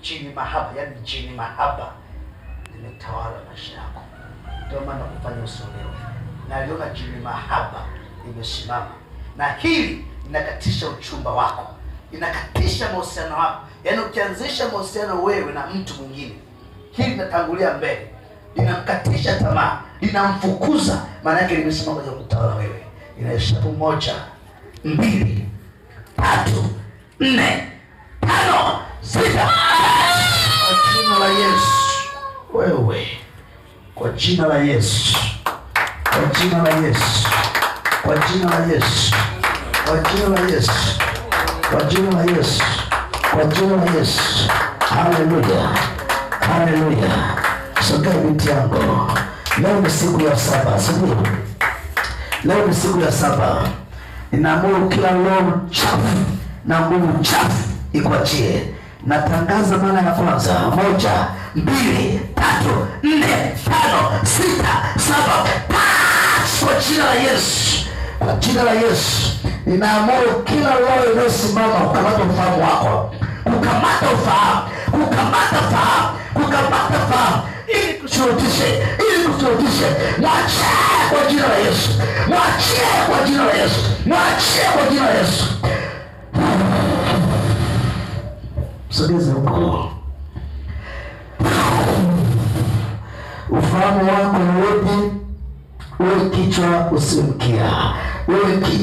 Jini mahaba, yani jini mahaba limetawala maisha yako, ndio maana kufanya usiolewe. Na aliona jini mahaba limesimama, na hili linakatisha uchumba wako, linakatisha mahusiano wako. Yaani ukianzisha mahusiano wewe na mtu mwingine, hili linatangulia mbele, linamkatisha tamaa, linamfukuza. Maana yake limesimama kwa kutawala wewe. Inahesabu 1, 2, 3, 4, 5, 6. Kwa jina la Yesu, wewe, kwa jina la Yesu, kwa jina la Yesu, kwa jina la Yesu, kwa jina la Yesu, kwa jina la Yesu, kwa jina la Yesu. Haleluya, haleluya. Sogea binti yangu. Leo ni siku ya 7, sio? Leo ni siku ya 7. Ninaamuru kila roho chafu na nguvu chafu ikuachie. Natangaza mara ya kwanza, 1, 2, 3, 4, 5, 6, 7. Kwa jina la Yesu, kwa jina la Yesu, ninaamuru kila roho inayosimama kukamata ufahamu wako, kukamata ufahamu, kukamata fahamu, kukamata fahamu, ili kushurutishe, ili kushurutishe. Mwachie kwa jina la Yesu, mwachie kwa jina la Yesu, mwachie kwa jina la Yesu. Sogeza huko. Ufahamu wako wote, uwe kichwa usiwe mkia, uwe